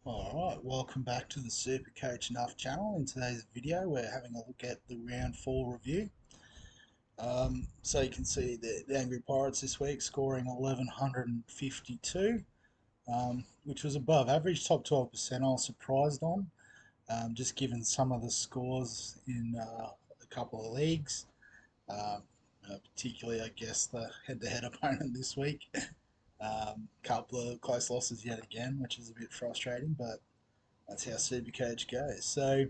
Alright, welcome back to the SuperCoach Nuff channel. In today's video we're having a look at the round 4 review. So you can see the Angry Pirates this week scoring 1152, which was above average, top 12%. I was surprised on, just given some of the scores in a couple of leagues, particularly I guess the head-to-head opponent this week. Couple of close losses yet again, which is a bit frustrating, but that's how Supercoach goes. So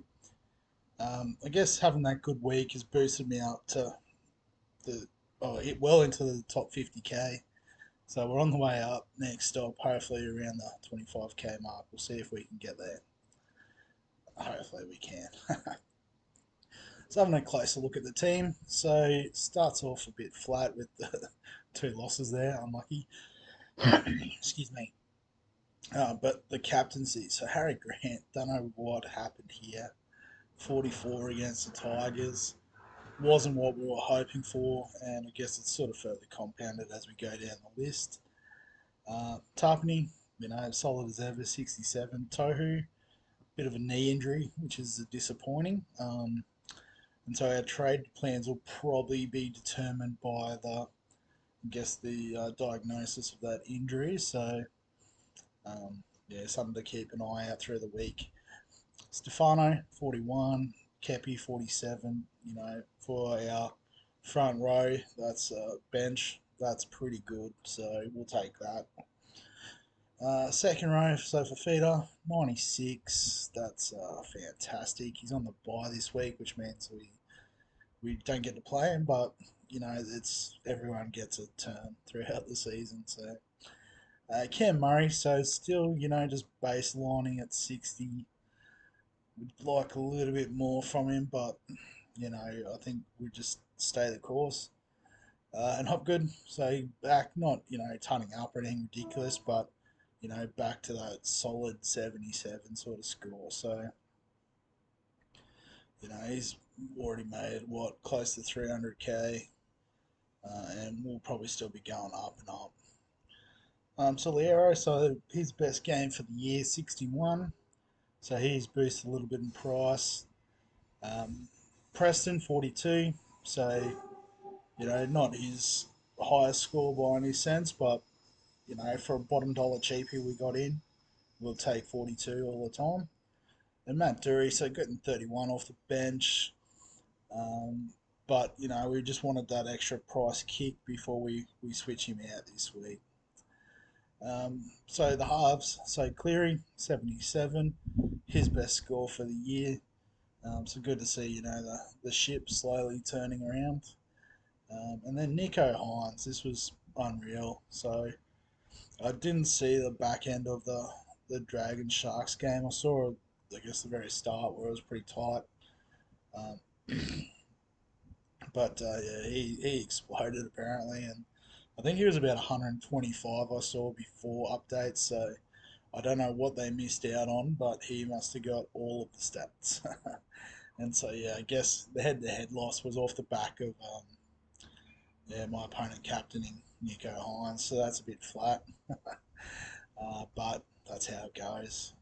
I guess having that good week has boosted me up to it well into the top 50k. So we're on the way up. Next stop, hopefully around the 25k mark. We'll see if we can get there. Hopefully we can. So having a closer look at the team. So it starts off a bit flat with the two losses there. Unlucky. Excuse me. But the captaincy. So Harry Grant, don't know what happened here. 44 against the Tigers. Wasn't what we were hoping for, and I guess it's sort of further compounded as we go down the list. Tarpany, solid as ever, 67. Tohu, bit of a knee injury, which is disappointing. And so our trade plans will probably be determined by the diagnosis of that injury. So, something to keep an eye out through the week. Stefano, 41. Kepi, 47. For our front row, that's a bench. That's pretty good, so we'll take that. Second row, so for Feeder, 96. That's fantastic. He's on the bye this week, which means we don't get to play him, but it's everyone gets a turn throughout the season. So Cam Murray, so still just baselining at 60. We'd like a little bit more from him, but I think we just stay the course. And Hopgood, so back, not turning up or anything ridiculous, but back to that solid 77 sort of score. So he's already made close to 300k, and we'll probably still be going up and up. Soliero, so his best game for the year, 61. So he's boosted a little bit in price. Preston, 42. So, not his highest score by any sense, but, for a bottom dollar cheapie we got in, we'll take 42 all the time. And Matt Dury, so getting 31 off the bench. But, we just wanted that extra price kick before we switch him out this week. So the halves, so Cleary, 77, his best score for the year. So good to see, the ship slowly turning around. And then Nico Hines, this was unreal. So I didn't see the back end of the Dragon Sharks game. I saw, I guess, the very start where it was pretty tight. But he exploded apparently, and I think he was about 125 I saw before updates. So I don't know what they missed out on, but he must have got all of the stats. And so, I guess the head-to-head loss was off the back of my opponent captaining Nico Hines, so that's a bit flat. But that's how it goes.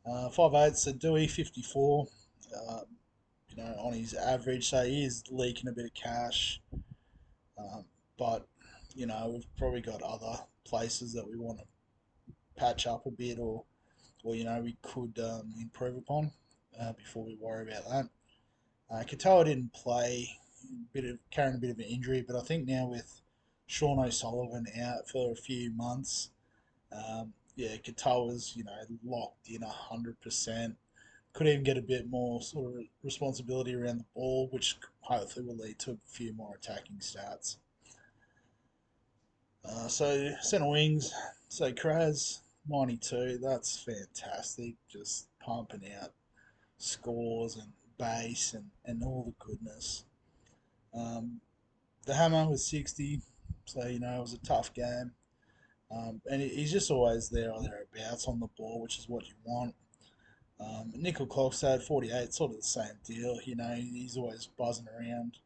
5'8", so Dewey, 54. On his average, so he is leaking a bit of cash. But, we've probably got other places that we want to patch up a bit, or we could improve upon before we worry about that. Katoa didn't play, carrying a bit of an injury, but I think now with Sean O'Sullivan out for a few months, Katoa's locked in 100%. Could even get a bit more sort of responsibility around the ball, which hopefully will lead to a few more attacking stats. So centre wings, so Kraz, 92. That's fantastic. Just pumping out scores and base and all the goodness. The Hammer was 60, so it was a tough game. And he's just always there or thereabouts on the ball, which is what you want. Nickel Clockstad, 48, sort of the same deal. He's always buzzing around,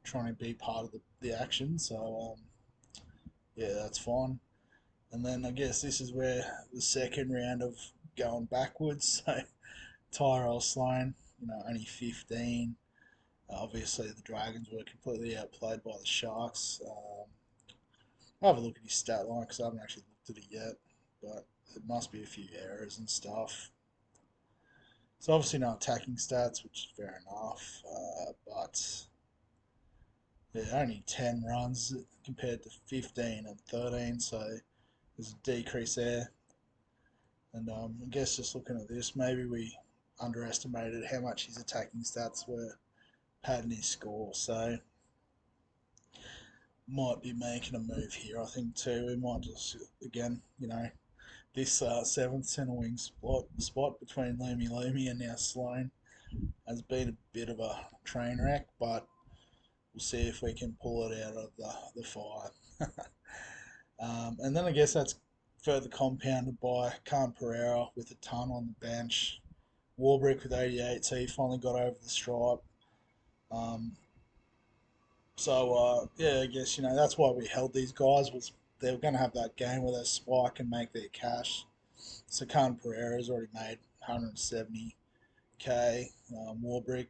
trying to be part of the action. So, that's fine. And then I guess this is where the second round of going backwards. So Tyrell Sloan, only 15. Obviously, the Dragons were completely outplayed by the Sharks. I'll have a look at his stat line because I haven't actually looked at it yet, but it must be a few errors and stuff. So obviously no attacking stats, which is fair enough, but yeah, only 10 runs compared to 15 and 13, so there's a decrease there. And I guess just looking at this, maybe we underestimated how much his attacking stats were padding his score. So might be making a move here, I think, too. We might just, again, this seventh centre wing spot between Lumi and now Sloan has been a bit of a train wreck, but we'll see if we can pull it out of the fire. And then I guess that's further compounded by Khan Pereira with a ton on the bench. Warbrick with 88, so he finally got over the stripe. Um, yeah, I guess that's why we held these guys, was they were going to have that game where they spike and make their cash. So Khan Pereira's already made 170k. Warbrick,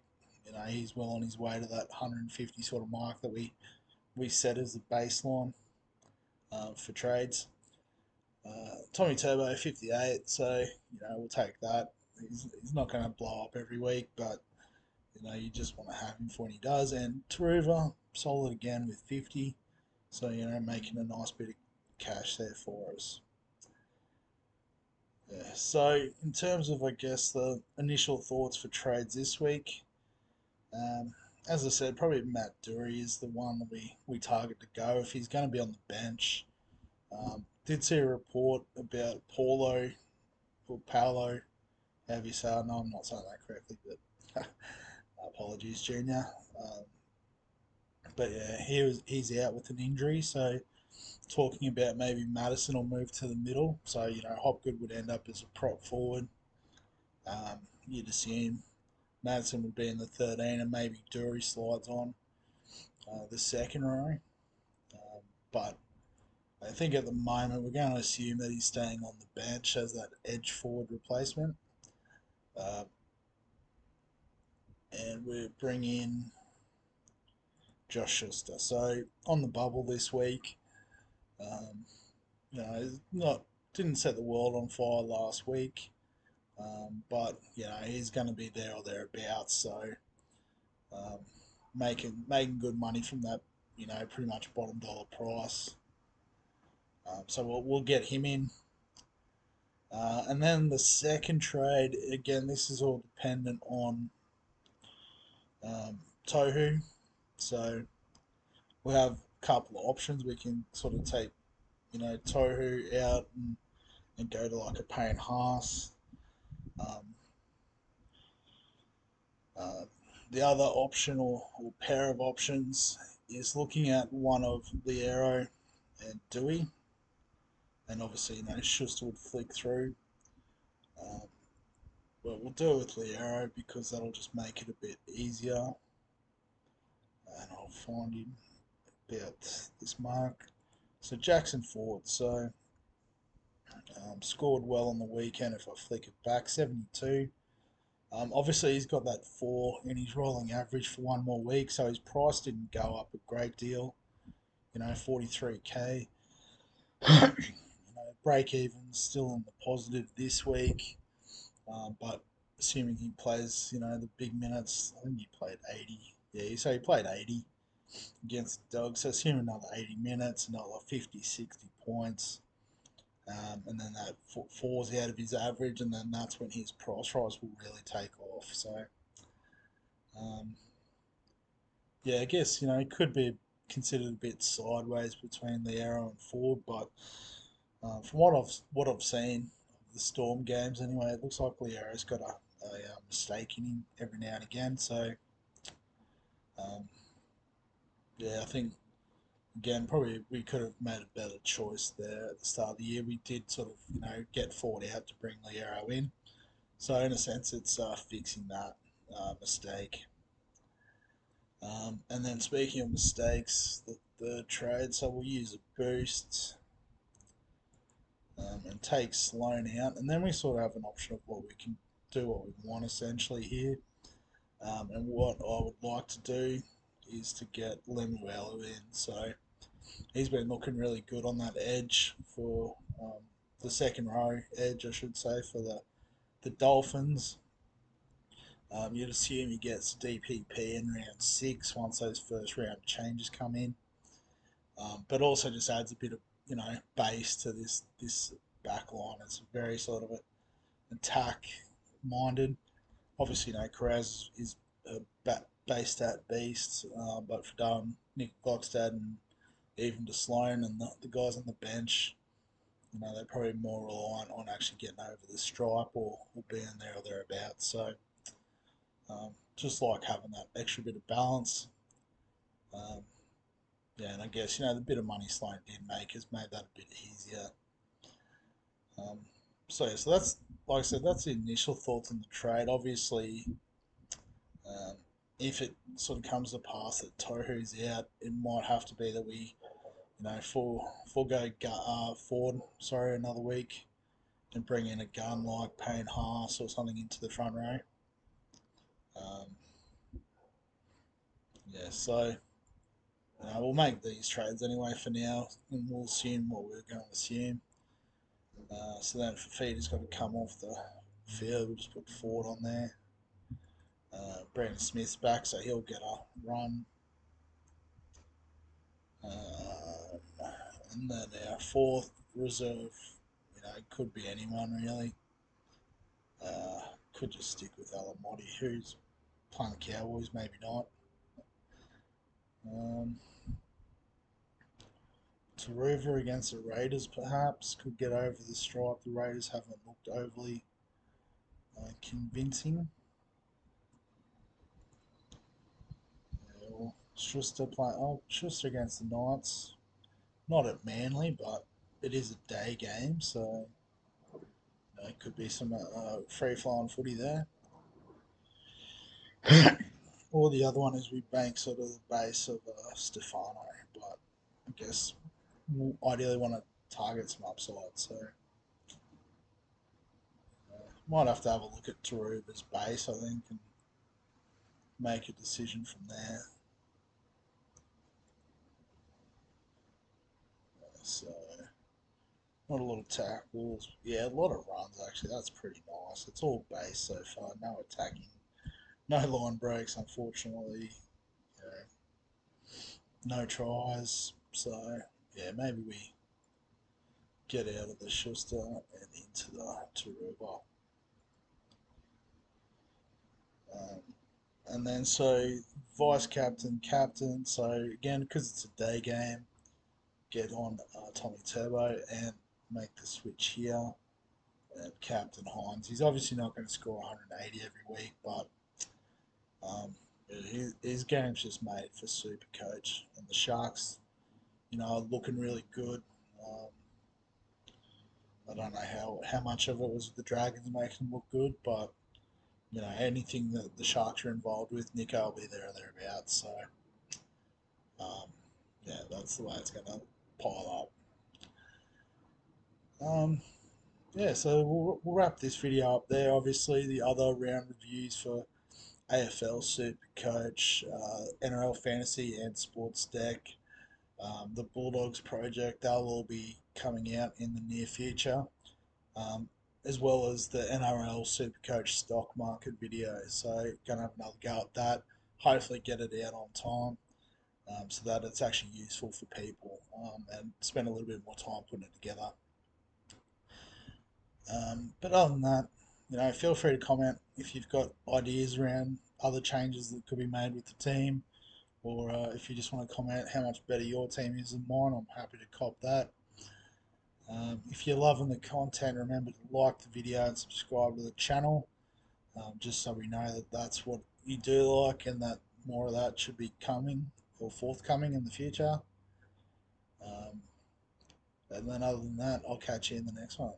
he's well on his way to that 150 sort of mark that we set as the baseline for trades. Tommy Turbo 58, so we'll take that. He's not going to blow up every week, but you just want to have him for when he does. And Taruva solid again with 50, so making a nice bit of cash there for us. Yeah. So in terms of, I guess, the initial thoughts for trades this week, as I said, probably Matt Dury is the one that we target to go if he's going to be on the bench. Did see a report about Paulo, or Paolo, however you say it. No, I'm not saying that correctly, but apologies, Junior. But yeah, he's out with an injury, so talking about maybe Madison will move to the middle. So Hopgood would end up as a prop forward. You'd assume Madison would be in the 13, and maybe Dury slides on the second row. But I think at the moment we're going to assume that he's staying on the bench as that edge forward replacement. And we bring in Josh Schuster. So on the bubble this week, not didn't set the world on fire last week, but he's going to be there or thereabouts. So making good money from that, pretty much bottom dollar price. So we'll get him in. And then the second trade, again, this is all dependent on Tohu. So we have a couple of options. We can sort of take, Tohu out and go to like a Payne Haas. Um, uh, the other option or pair of options is looking at one of Liero and Dewey. And obviously, Schuster would flick through. But we'll do it with Liero because that'll just make it a bit easier. And I'll find him about this mark. So Jackson Ford, scored well on the weekend. If I flick it back, 72. Obviously, he's got that 4 in his rolling average for one more week, so his price didn't go up a great deal. 43k. Break even still in the positive this week, but assuming he plays, the big minutes, I think he played 80. Yeah, so he played 80 against the Dogs. So assuming another 80 minutes, another 50, 60 points. And then that falls out of his average, and then that's when his price rise will really take off. So, yeah, I guess it could be considered a bit sideways between the Arrow and Ford, but from what I've seen of the Storm games, anyway, it looks like Liero's got a mistake in him every now and again. So, um, yeah, I think again, probably we could have made a better choice there at the start of the year. We did sort of, get Ford out to bring Liero in. So in a sense, it's fixing that mistake. And then speaking of mistakes, the trade, so we'll use a boost. and take Sloan out, and then we sort of have an option of what we can do, what we want essentially here. And what I would like to do is to get Lemuelu in. So he's been looking really good on that edge for the second row edge, I should say, for the Dolphins. You'd assume he gets DPP in round 6 once those first round changes come in, but also just adds a bit of base to this back line. It's very sort of attack minded. Obviously, Carraz is a base stat beast, but for Nick Glogstad and even to Sloan and the guys on the bench, they're probably more reliant on actually getting over the stripe or being there or thereabouts. So just like having that extra bit of balance. Um, yeah, and I guess, the bit of money Sloan did make has made that a bit easier. So yeah, so that's, like I said, that's the initial thoughts on the trade. Obviously, um, if it sort of comes to pass that Tohu's out, it might have to be that we, forego Ford, another week and bring in a gun like Payne Haas or something into the front row. Um, yeah, so we'll make these trades anyway for now, and we'll assume what we're going to assume. So then Fafita's got to come off the field. We'll just put Ford on there. Brandon Smith's back, so he'll get a run. And then our fourth reserve, it could be anyone really. Could just stick with Alamotti, who's playing the Cowboys, maybe not. Taruva against the Raiders, perhaps, could get over the stripe. The Raiders haven't looked overly convincing. Schuster Schuster against the Knights. Not at Manly, but it is a day game, so it could be some free flowing footy there. Or the other one is we bank sort of the base of Stefano, but I guess we'll ideally want to target some upside, so might have to have a look at Taruva's base, I think, and make a decision from there. So, not a lot of tackles. Yeah, a lot of runs, actually. That's pretty nice. It's all base so far. No attacking. No line breaks, unfortunately. No tries. So, yeah, maybe we get out of the Schuster and into the Taruva. And then, so, vice captain, captain. So, again, because it's a day game, get on Tommy Turbo and make the switch here. And Captain Hines, he's obviously not going to score 180 every week, but his game's just made for SuperCoach, and the Sharks, are looking really good. I don't know how much of it was the Dragons making them look good, but anything that the Sharks are involved with, Nico will be there or thereabouts. So yeah, that's the way it's going to pile up. Yeah, so we'll wrap this video up there. Obviously, the other round reviews for AFL, SuperCoach, NRL Fantasy, and Sports Deck, the Bulldogs project, they'll all be coming out in the near future, as well as the NRL SuperCoach stock market video. So, gonna have another go at that. Hopefully, get it out on time, so that it's actually useful for people, and spend a little bit more time putting it together. But other than that, feel free to comment if you've got ideas around other changes that could be made with the team, or if you just want to comment how much better your team is than mine. I'm happy to cop that. If you're loving the content, remember to like the video and subscribe to the channel, just so we know that that's what you do like and that more of that should be coming or forthcoming in the future. And then other than that, I'll catch you in the next one.